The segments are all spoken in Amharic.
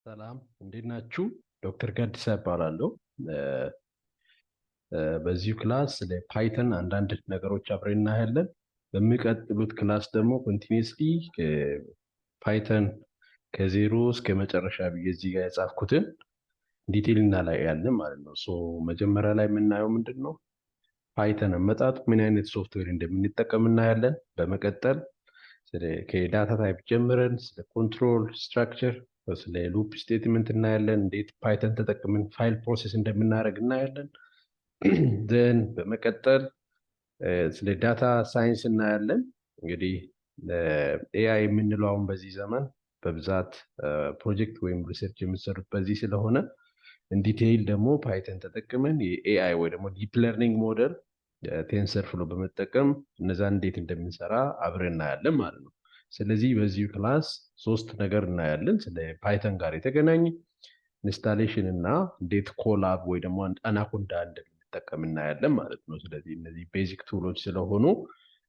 ሰላም እንዴት ናችሁ? ዶክተር ጋዲሳ እባላለሁ። በዚሁ ክላስ ስለ ፓይተን አንዳንድ ነገሮች አብረን እናያለን። በሚቀጥሉት ክላስ ደግሞ ኮንቲኒየስሊ ፓይተን ከዜሮ እስከ መጨረሻ ብዬ እዚህ ጋር የጻፍኩትን ዲቴይል እናያለን ማለት ነው። መጀመሪያ ላይ የምናየው ምንድን ነው? ፓይተን አመጣጡ ምን አይነት ሶፍትዌር እንደምንጠቀም እናያለን። በመቀጠል ከዳታ ታይፕ ጀምረን ስለ ኮንትሮል ስትራክቸር ስለ ሉፕ ስቴትመንት እናያለን። እንዴት ፓይተን ተጠቅመን ፋይል ፕሮሰስ እንደምናደርግ እናያለን። ዘን በመቀጠል ስለ ዳታ ሳይንስ እናያለን። እንግዲህ ኤአይ የምንለው አሁን በዚህ ዘመን በብዛት ፕሮጀክት ወይም ሪሰርች የሚሰሩት በዚህ ስለሆነ ኢንዲቴይል ደግሞ ፓይተን ተጠቅመን የኤአይ ወይ ደግሞ ዲፕ ለርኒንግ ሞዴል ቴንሰር ፍሎ በመጠቀም እነዛን እንዴት እንደምንሰራ አብረን እናያለን ማለት ነው። ስለዚህ በዚሁ ክላስ ሶስት ነገር እናያለን። ስለ ፓይተን ጋር የተገናኘ ኢንስታሌሽን እና እንዴት ኮላብ ወይ ደግሞ አናኮንዳ እንደምንጠቀም እናያለን ማለት ነው። ስለዚህ እነዚህ ቤዚክ ቱሎች ስለሆኑ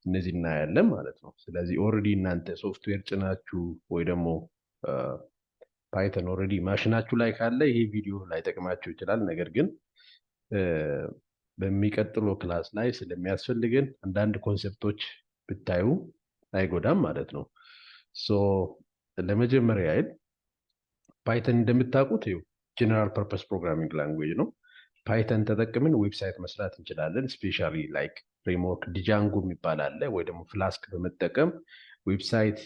እነዚህ እናያለን ማለት ነው። ስለዚህ ኦልሬዲ እናንተ ሶፍትዌር ጭናችሁ ወይ ደግሞ ፓይተን ኦልሬዲ ማሽናችሁ ላይ ካለ ይሄ ቪዲዮ ላይጠቅማችሁ ይችላል። ነገር ግን በሚቀጥለው ክላስ ላይ ስለሚያስፈልገን አንዳንድ ኮንሰፕቶች ብታዩ አይጎዳም ማለት ነው። ለመጀመሪያ ያህል ፓይተን እንደምታውቁት ጀነራል ፐርፐስ ፕሮግራሚንግ ላንጉዌጅ ነው። ፓይተን ተጠቅመን ዌብሳይት መስራት እንችላለን። ስፔሻሊ ላይክ ፍሬምወርክ ዲጃንጎ የሚባል አለ፣ ወይ ደግሞ ፍላስክ በመጠቀም ዌብሳይት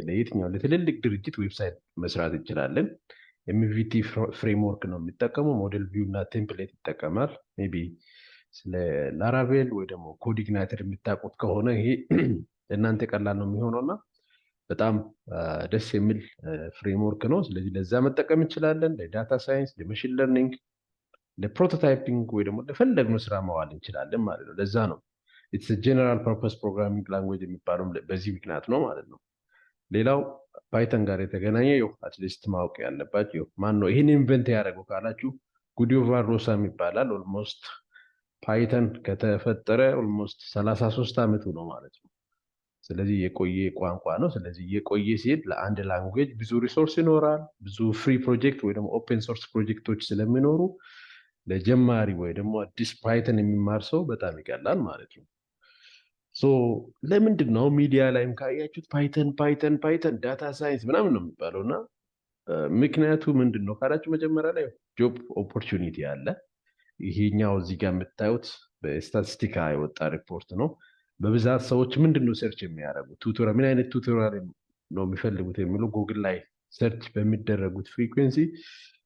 ለየትኛው ለትልልቅ ድርጅት ዌብሳይት መስራት እንችላለን። ኤምቪቲ ፍሬምወርክ ነው የሚጠቀመው። ሞዴል ቪው እና ቴምፕሌት ይጠቀማል። ሜይ ቢ ስለ ላራቬል ወይ ደግሞ ኮዲግናይተር የሚታውቁት ከሆነ ይሄ ለእናንተ ቀላል ነው የሚሆነውና በጣም ደስ የሚል ፍሬምወርክ ነው። ስለዚህ ለዛ መጠቀም እንችላለን። ለዳታ ሳይንስ፣ ለመሽን ለርኒንግ፣ ለፕሮቶታይፒንግ ወይ ደግሞ ለፈለግነው ስራ መዋል እንችላለን ማለት ነው። ለዛ ነው ኢትስ ጀነራል ፐርፐስ ፕሮግራሚንግ ላንጉዌጅ የሚባለው በዚህ ምክንያት ነው ማለት ነው። ሌላው ፓይተን ጋር የተገናኘ አትሊስት ማወቅ ያለባችሁ ማን ነው ይህን ኢንቨንት ያደረገው ካላችሁ ጉዲዮቫር ሮሳም ይባላል። ኦልሞስት ፓይተን ከተፈጠረ ኦልሞስት 33 ዓመቱ ነው ማለት ነው። ስለዚህ የቆየ ቋንቋ ነው። ስለዚህ የቆየ ሲሄድ ለአንድ ላንጉዌጅ ብዙ ሪሶርስ ይኖራል። ብዙ ፍሪ ፕሮጀክት ወይ ደግሞ ኦፕን ሶርስ ፕሮጀክቶች ስለሚኖሩ ለጀማሪ ወይ ደግሞ አዲስ ፓይተን የሚማር ሰው በጣም ይቀላል ማለት ነው። ለምንድን ነው ሚዲያ ላይም ካያችሁት ፓይተን ፓይተን ፓይተን ዳታ ሳይንስ ምናምን ነው የሚባለው? እና ምክንያቱ ምንድን ነው ካላችሁ መጀመሪያ ላይ ጆብ ኦፖርቹኒቲ አለ። ይሄኛው እዚህ ጋር የምታዩት በስታቲስቲካ የወጣ ሪፖርት ነው። በብዛት ሰዎች ምንድን ነው ሰርች የሚያደርጉት ቱቶሪያል ምን አይነት ቱቶሪያል ነው የሚፈልጉት የሚሉ ጉግል ላይ ሰርች በሚደረጉት ፍሪኩዌንሲ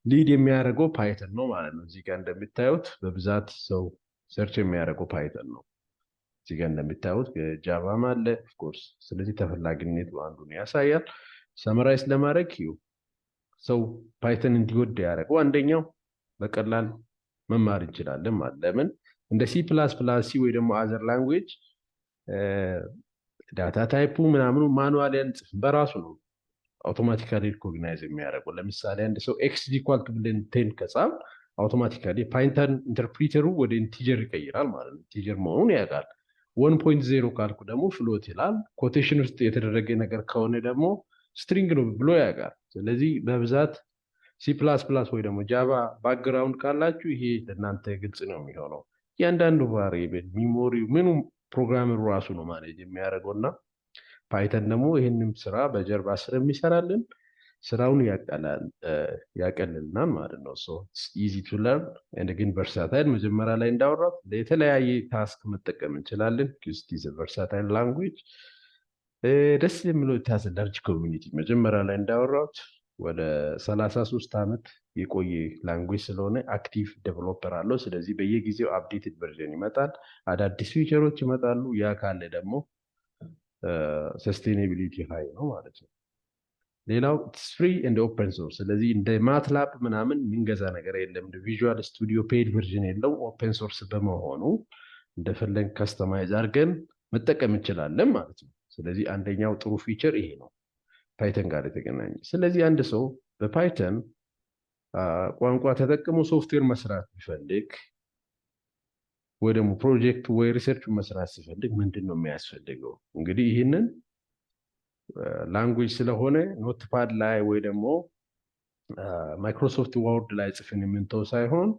ሊድ የሚያደርገው ፓይተን ነው ማለት ነው። እዚህ ጋር እንደምታዩት በብዛት ሰው ሰርች የሚያደርገው ፓይተን ነው። እዚህ ጋር እንደምታዩት ጃቫም አለ ኦፍኮርስ። ስለዚህ ተፈላጊነቱ አንዱን ያሳያል። ሰመራይዝ ለማድረግ ሰው ፓይተን እንዲወድ ያደረገው አንደኛው በቀላል መማር እንችላለን ማለት ለምን እንደ ሲ ፕላስ ፕላስ ሲ ወይ ደግሞ አዘር ላንጉዌጅ ዳታ ታይፑ ምናምኑ ማኑዋል ያንጽፍ በራሱ ነው አውቶማቲካሊ ሪኮግናይዝ የሚያደርገው። ለምሳሌ አንድ ሰው ኤክስ ኢኳል ቱ ብለን 10 ከጻፍ አውቶማቲካሊ ፓይተን ኢንተርፕሪተሩ ወደ ኢንቲጀር ይቀይራል ማለት ነው። ኢንቲጀር መሆኑን ያውቃል። 1.0 ካልኩ ደግሞ ፍሎት ይላል። ኮቴሽን ውስጥ የተደረገ ነገር ከሆነ ደግሞ ስትሪንግ ነው ብሎ ያውቃል። ስለዚህ በብዛት ሲ ፕላስ ፕላስ ወይ ደግሞ ጃቫ ባክግራውንድ ካላችሁ ይሄ ለእናንተ ግልጽ ነው የሚሆነው። እያንዳንዱ ቫሪየብል ሚሞሪው ምኑም ፕሮግራመሩ ራሱ ነው ማኔጅ የሚያደርገው እና ፓይተን ደግሞ ይህንም ስራ በጀርባ ስለሚሰራልን ስራውን ያቀልልናል ማለት ነው። ኢዚ ቱ ለርን ኤንድ ግን ቨርሳታይል መጀመሪያ ላይ እንዳወራሁት ለተለያየ ታስክ መጠቀም እንችላለን። ኢዝ ቨርሳታይል ላንጉዌጅ ደስ የሚለው ታስ ላርጅ ኮሚኒቲ መጀመሪያ ላይ እንዳወራሁት ወደ 33 ዓመት የቆየ ላንጉዌጅ ስለሆነ አክቲቭ ዴቨሎፐር አለው። ስለዚህ በየጊዜው አፕዴትድ ቨርዥን ይመጣል፣ አዳዲስ ፊቸሮች ይመጣሉ። ያ ካለ ደግሞ ሰስቴኔቢሊቲ ሃይ ነው ማለት ነው። ሌላው ፍሪ ኤንድ ኦፕን ሶርስ። ስለዚህ እንደ ማትላብ ምናምን የሚንገዛ ነገር የለም። እንደ ቪዥዋል ስቱዲዮ ፔድ ቨርዥን የለው። ኦፕን ሶርስ በመሆኑ እንደፈለግ ከስተማይዝ አድርገን መጠቀም እንችላለን ማለት ነው። ስለዚህ አንደኛው ጥሩ ፊቸር ይሄ ነው ፓይተን ጋር የተገናኘ። ስለዚህ አንድ ሰው በፓይተን ቋንቋ ተጠቅሞ ሶፍትዌር መስራት ቢፈልግ ወይ ደግሞ ፕሮጀክት ወይ ሪሰርች መስራት ሲፈልግ ምንድን ነው የሚያስፈልገው? እንግዲህ ይህንን ላንጉዌጅ ስለሆነ ኖትፓድ ላይ ወይ ደግሞ ማይክሮሶፍት ወርድ ላይ ጽፈን የምንተው ሳይሆን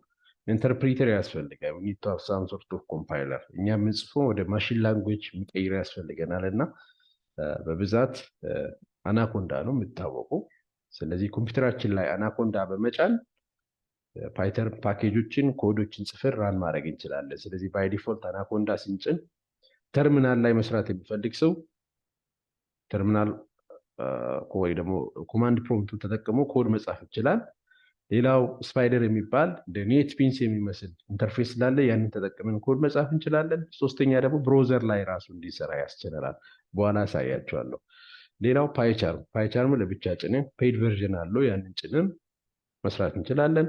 ኢንተርፕሪተር ያስፈልጋል። we need to have some sort of compiler እኛ የምንጽፈው ወደ ማሽን ላንጉዌጅ የሚቀይር ያስፈልገናል እና በብዛት አናኮንዳ ነው የሚታወቀው። ስለዚህ ኮምፒውተራችን ላይ አናኮንዳ በመጫን ፓይተን ፓኬጆችን ኮዶችን ጽፈን ራን ማድረግ እንችላለን። ስለዚህ ባይ ዲፎልት አናኮንዳ ስንጭን ተርሚናል ላይ መስራት የሚፈልግ ሰው ተርሚናል ወይ ደግሞ ኮማንድ ፕሮምፕቱን ተጠቅሞ ኮድ መጻፍ ይችላል። ሌላው ስፓይደር የሚባል እንደ ኔትቢንስ የሚመስል ኢንተርፌስ ስላለ ያንን ተጠቅመን ኮድ መጻፍ እንችላለን። ሶስተኛ ደግሞ ብሮዘር ላይ ራሱ እንዲሰራ ያስችላል። በኋላ አሳያችኋለሁ። ሌላው ፓይቻርም ለብቻ ጭነን ፔድ ቨርዥን አለው ያንን ጭነን መስራት እንችላለን።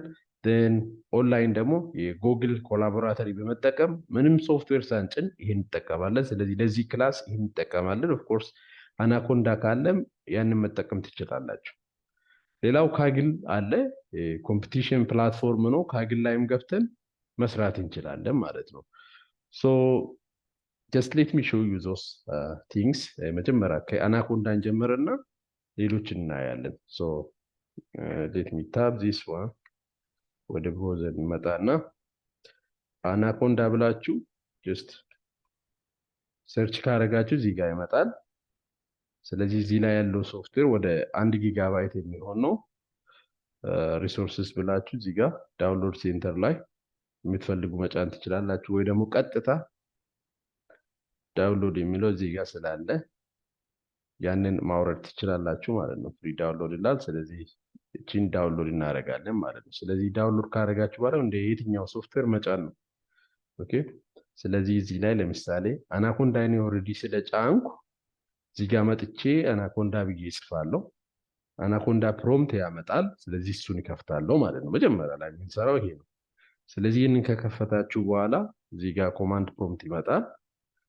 ኦንላይን ደግሞ የጎግል ኮላቦራተሪ በመጠቀም ምንም ሶፍትዌር ሳንጭን ይሄን እንጠቀማለን። ስለዚህ ለዚህ ክላስ ይሄን እንጠቀማለን። ኦፍ ኮርስ አናኮንዳ ካለም ያንን መጠቀም ትችላላችሁ። ሌላው ካግል አለ፣ ኮምፒቲሽን ፕላትፎርም ነው። ካግል ላይም ገብተን መስራት እንችላለን ማለት ነው። ሶ just let me show you those things። መጀመሪያ ከአናኮንዳ እንጀምርና ሌሎች እናያለን። ሶ let me tab this one። ወደ ብሮዘር እንመጣና አናኮንዳ ብላችሁ just ሰርች ካረጋችሁ እዚህ ጋር ይመጣል። ስለዚህ እዚህ ላይ ያለው ሶፍትዌር ወደ 1 ጊጋባይት የሚሆን ነው። ሪሶርስስ ብላችሁ እዚህ ጋር ዳውንሎድ ሴንተር ላይ የምትፈልጉ መጫን ትችላላችሁ፣ ወይ ደግሞ ቀጥታ ዳውንሎድ የሚለው እዚህ ጋር ስላለ ያንን ማውረድ ትችላላችሁ ማለት ነው። ፍሪ ዳውንሎድ ይላል። ስለዚህ እቺን ዳውንሎድ እናደርጋለን ማለት ነው። ስለዚህ ዳውንሎድ ካደረጋችሁ በኋላ እንደ የትኛው ሶፍትዌር መጫን ነው። ኦኬ። ስለዚህ እዚህ ላይ ለምሳሌ አናኮንዳ እኔ ኦልሬዲ ስለጫንኩ እዚህ ጋር መጥቼ አናኮንዳ ብዬ እጽፋለሁ። አናኮንዳ ፕሮምፕት ያመጣል። ስለዚህ እሱን ይከፍታለሁ ማለት ነው። መጀመሪያ ላይ የምንሰራው ይሄ ነው። ስለዚህ ይህንን ከከፈታችሁ በኋላ እዚህ ጋር ኮማንድ ፕሮምፕት ይመጣል።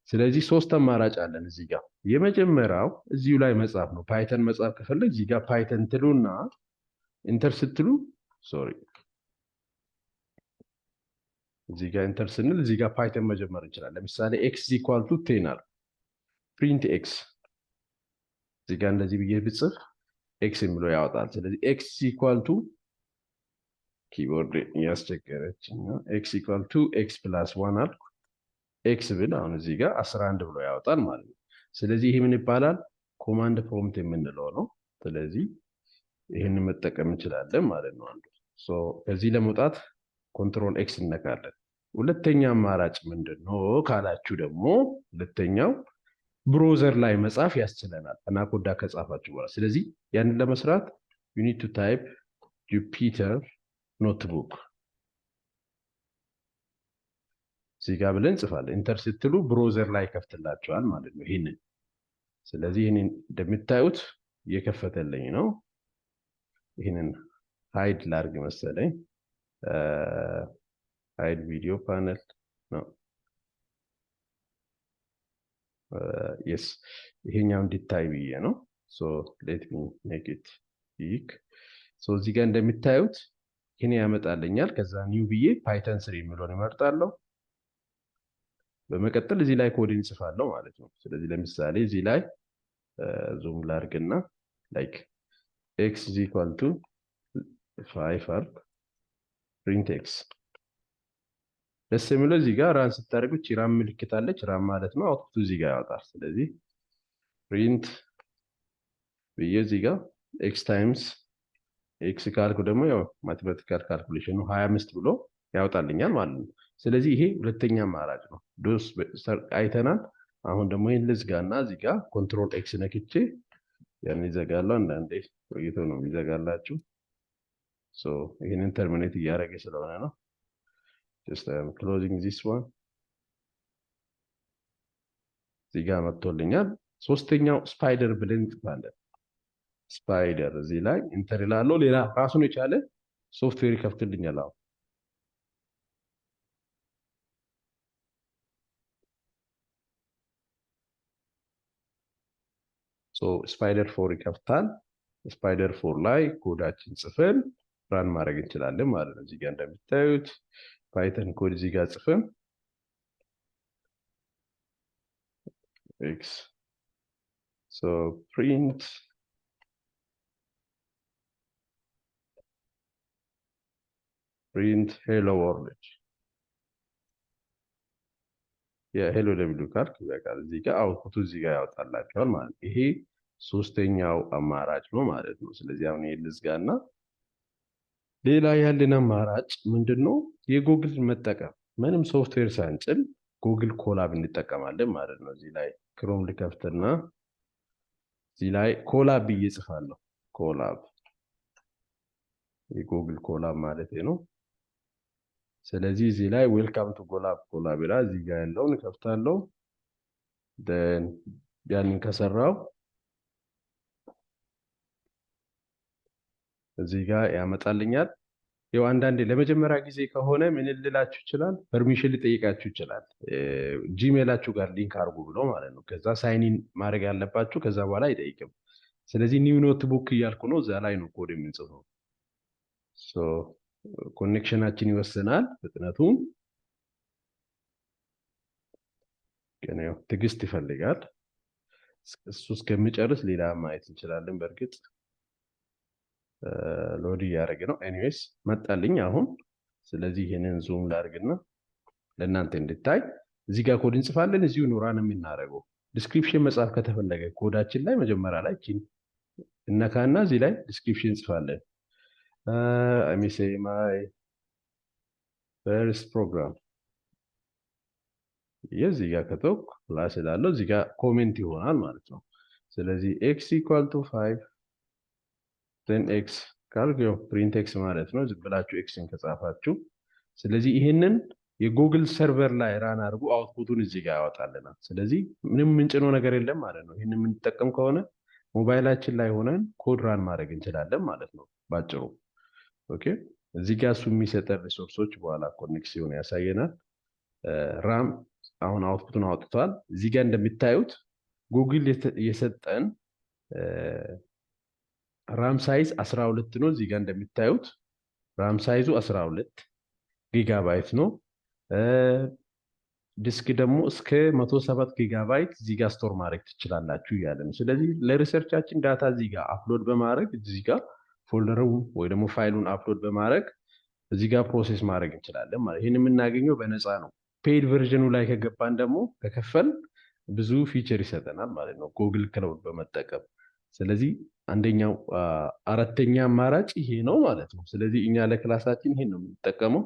ስለዚህ ሶስት አማራጭ አለን እዚህ ጋር። የመጀመሪያው እዚሁ ላይ መጻፍ ነው። ፓይተን መጻፍ ከፈለግ እዚህ ጋር ፓይተን ትሉና ኢንተር ስትሉ እዚህ ጋር ኢንተር ስንል እዚህ ጋር ፓይተን መጀመር እንችላለን። ለምሳሌ x = 10 አለ ፕሪንት x እዚህ ጋር እንደዚህ ብዬ ብጽፍ x የሚለው ያወጣል። ስለዚህ x = ኪቦርድ ያስቸገረችና x = x + 1 አልኩ። x ብል አሁን እዚህ ጋር 11 ብሎ ያወጣል ማለት ነው። ስለዚህ ይሄ ምን ይባላል? ኮማንድ ፕሮምፕት የምንለው ነው። ስለዚህ ይሄንን መጠቀም እንችላለን ማለት ነው። አንዱ ከዚህ ለመውጣት ኮንትሮል ኤክስ እንነካለን። ሁለተኛ አማራጭ ምንድነው ካላችሁ ደግሞ ሁለተኛው ብሮዘር ላይ መጻፍ ያስችለናል፣ አናኮንዳ ከጻፋችሁ በኋላ። ስለዚህ ያንን ለመስራት you need to type Jupyter Notebook እዚህ ጋር ብለን እንጽፋለን። ኢንተር ስትሉ ብሮዘር ላይ ከፍትላችኋል ማለት ነው ይሄንን። ስለዚህ ይሄንን እንደምታዩት እየከፈተልኝ ነው። ይሄንን ሃይድ ላርግ መሰለኝ። ሃይድ ቪዲዮ ፓነል ነው። yes ይሄኛው እንዲታይ ብዬ ነው። so let me make it big። so እዚህ ጋር እንደምታዩት ይሄን ያመጣልኛል። ከዛ ኒው ብዬ ፓይተን 3 የሚለውን እመርጣለሁ። በመቀጠል እዚህ ላይ ኮድ እንጽፋለሁ ማለት ነው። ስለዚህ ለምሳሌ እዚህ ላይ ዙም ላርግና ላይክ x = 5 አርግ print x ደስ የሚለው እዚህ ጋር ራን ስታደርጉት ራም ምልክት አለች። ራም ማለት ነው አውትፑቱ እዚህ ጋር ያወጣል። ስለዚህ print ብዬ እዚህ ጋር x times x ካልኩ ደግሞ ያው ማቴማቲካል ካልኩሌሽኑ 25 ብሎ ያወጣልኛል ማለት ነው። ስለዚህ ይሄ ሁለተኛ አማራጭ ነው። ዶስ አይተናል። አሁን ደግሞ ይሄን ልዝጋና እዚህ ጋር ኮንትሮል ኤክስ ነክቼ ያን ይዘጋለሁ። አንዳንዴ ቆይቶ ነው የሚዘጋላችሁ። ሶ ይሄንን ተርሚኔት እያደረገ ስለሆነ ነው። just I am closing this one። እዚህ ጋር መጥቶልኛል። ሶስተኛው ስፓይደር ብለን እንጽፋለን። ስፓይደር እዚህ ላይ ኢንተር ይላለው። ሌላ ራሱን የቻለ ሶፍትዌር ይከፍትልኛል። አሁን ስፓይደር 4 ይከፍታል። ስፓይደር 4 ላይ ኮዳችን ጽፈን ራን ማድረግ እንችላለን ማለት ነው። እዚህ ጋር እንደምታዩት ፓይተን ኮድ እዚህ ጋር ጽፈን x print print hello world የሄሎ ደብሊው ካልክ ይበቃል። እዚህ ጋር አውትፑቱ እዚህ ጋር ያወጣላችኋል ማለት ነው። ይሄ ሶስተኛው አማራጭ ነው ማለት ነው። ስለዚህ አሁን ይሄን ልዝጋና ሌላ ያለን አማራጭ ምንድነው? የጉግል መጠቀም ምንም ሶፍትዌር ሳንጭን ጉግል ኮላብ እንጠቀማለን ማለት ነው። እዚህ ላይ ክሮም ልከፍትና እዚህ ላይ ኮላብ ብዬ እጽፋለሁ። ኮላብ የጉግል ኮላብ ማለት ነው። ስለዚህ እዚህ ላይ ዌልካም ቱ ኮላብ ይላል። እዚህ ጋር ያለውን እከፍታለሁ። ደን ያንን ከሰራው እዚህ ጋር ያመጣልኛል። ያው አንዳንዴ ለመጀመሪያ ጊዜ ከሆነ ምን ልላችሁ ይችላል? ፐርሚሽን ሊጠይቃችሁ ይችላል። ጂሜላችሁ ጋር ሊንክ አድርጉ ብሎ ማለት ነው። ከዛ ሳይኒን ማድረግ ያለባችሁ፣ ከዛ በኋላ አይጠይቅም። ስለዚህ ኒው ኖትቡክ እያልኩ ነው። እዛ ላይ ነው ኮድ የምንጽፈው። ሶ ኮኔክሽናችን ይወስናል ፍጥነቱን። ግን ያው ትዕግስት ይፈልጋል። እሱ እስከሚጨርስ ሌላ ማየት እንችላለን። በእርግጥ ሎድ እያደረገ ነው። ኤኒዌይስ መጣልኝ አሁን። ስለዚህ ይሄንን ዙም ላድርግና ለእናንተ እንድታይ እዚህ ጋር ኮድ እንጽፋለን። እዚሁ ኑራን የምናደርገው ዲስክሪፕሽን መጻፍ ከተፈለገ ኮዳችን ላይ መጀመሪያ ላይ እነካና እዚህ ላይ ዲስክሪፕሽን እንጽፋለን። I may say my first program የዚህ ጋር ከተውኩ ፕላስ እላለሁ። እዚህ ጋር ኮሜንት ይሆናል ማለት ነው። ስለዚህ x = 5 then x ካልኩ ፕሪንት x ማለት ነው። ዝም ብላችሁ xን ከጻፋችሁ ስለዚህ ይሄንን የጉግል ሰርቨር ላይ ራን አድርጉ፣ አውትፑቱን እዚህ ጋር ያወጣልናል። ስለዚህ ምንም ምንጭነው ነገር የለም ማለት ነው። ይሄንን የምንጠቀም ከሆነ ሞባይላችን ላይ ሆነን ኮድ ራን ማድረግ እንችላለን ማለት ነው ባጭሩ። ኦኬ እዚህ ጋር እሱ የሚሰጠን ሪሶርሶች በኋላ ኮኔክሽን ያሳየናል። ራም አሁን አውትፑቱን አውጥቷል። እዚህ ጋር እንደምታዩት ጉግል የሰጠን ራም ሳይዝ 12 ነው። እዚህ ጋር እንደምታዩት ራም ሳይዙ 12 ጊጋባይት ነው። ዲስክ ደግሞ እስከ 107 ጊጋባይት እዚህ ጋር ስቶር ማድረግ ትችላላችሁ እያለ ነው። ስለዚህ ለሪሰርቻችን ዳታ እዚህ ጋር አፕሎድ በማድረግ እዚህ ጋር ፎልደሩን ወይ ደግሞ ፋይሉን አፕሎድ በማድረግ እዚህ ጋር ፕሮሰስ ማድረግ እንችላለን ማለት። ይሄን የምናገኘው በነፃ ነው። ፔድ ቨርዥኑ ላይ ከገባን ደግሞ ከከፈል ብዙ ፊቸር ይሰጠናል ማለት ነው ጉግል ክላውድ በመጠቀም። ስለዚህ አንደኛው አራተኛ አማራጭ ይሄ ነው ማለት ነው። ስለዚህ እኛ ለክላሳችን ይሄን ነው የምንጠቀመው።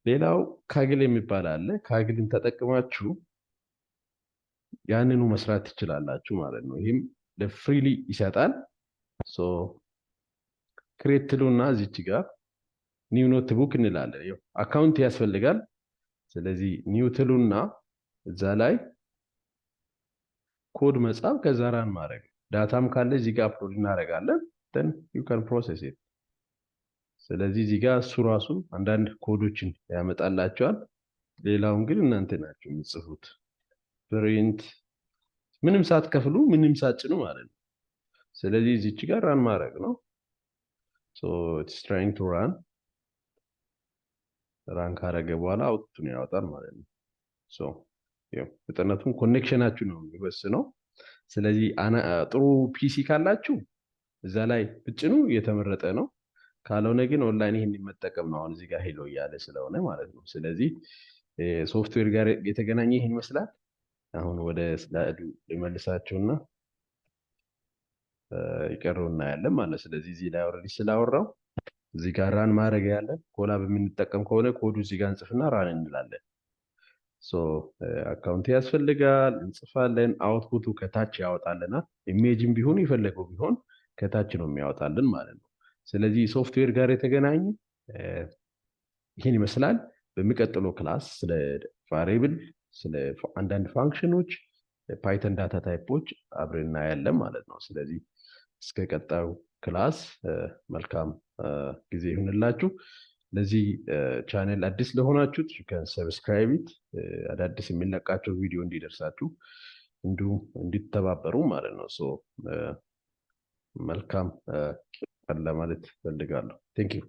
ሌላው ካግል የሚባል አለ። ካግልን ተጠቅማችሁ ያንኑ መስራት ትችላላችሁ ማለት ነው። ይሄም ለፍሪሊ ይሰጣል። ሶ ክሬት ትሉና እዚች ጋር ኒው ኖትቡክ እንላለን። ይሄው አካውንት ያስፈልጋል። ስለዚህ ኒው ትሉና እዛ ላይ ኮድ መጻፍ ከዛ ራን ማድረግ፣ ዳታም ካለ እዚህ ጋር አፕሎድ እናደርጋለን። then you can process it። ስለዚህ እዚህ ጋር እሱ ራሱ አንዳንድ ኮዶችን ያመጣላቸዋል። ሌላውን ግን እናንተ ናችሁ የምትጽፉት። ፕሪንት ምንም ሳትከፍሉ ምንም ሳትጭኑ ማለት ነው። ስለዚህ እዚች ጋር ራን ማድረግ ነው። so it's trying to run ራን ካረገ በኋላ አውትፑቱን ያወጣል ማለት ነው። ሶ ያው ፍጥነቱን ኮኔክሽናችሁ ነው የሚወስነው። ስለዚህ ጥሩ ፒሲ ካላችሁ እዛ ላይ ብጭኑ የተመረጠ ነው። ካልሆነ ግን ኦንላይን ይሄን መጠቀም ነው። አሁን እዚህ ጋር ሄሎ እያለ ስለሆነ ማለት ነው። ስለዚህ ሶፍትዌር ጋር የተገናኘ ይሄን ይመስላል። አሁን ወደ ስላይዱ ልመልሳችሁና ይቀርውና ያለ ማለት። ስለዚህ እዚህ ላይ ኦልሬዲ ስላወራው እዚህ ጋር ራን ማድረግ ያለ ኮላብ የምንጠቀም ከሆነ ኮዱ እዚህ ጋር እንጽፍና ራን እንላለን። ሶ አካውንት ያስፈልጋል፣ እንጽፋለን። አውትፑቱ ከታች ያወጣልናል። ኢሜጅም ቢሆን የፈለገው ቢሆን ከታች ነው የሚያወጣልን ማለት ነው። ስለዚህ ሶፍትዌር ጋር የተገናኘ ይሄን ይመስላል። በሚቀጥለው ክላስ ስለ ቫሪያብል፣ ስለ አንዳንድ ፋንክሽኖች፣ ፓይተን ዳታ ታይፖች አብረን እናያለን ማለት ነው። ስለዚህ እስከ ቀጣዩ ክላስ መልካም ጊዜ ይሁንላችሁ። ለዚህ ቻናል አዲስ ለሆናችሁት ሰብስክራይብ ኢት፣ አዳዲስ የሚለቃቸው ቪዲዮ እንዲደርሳችሁ እንዲሁም እንዲተባበሩ ማለት ነው። ሶ መልካም ቀን ለማለት ፈልጋለሁ። ቴንክ ዩ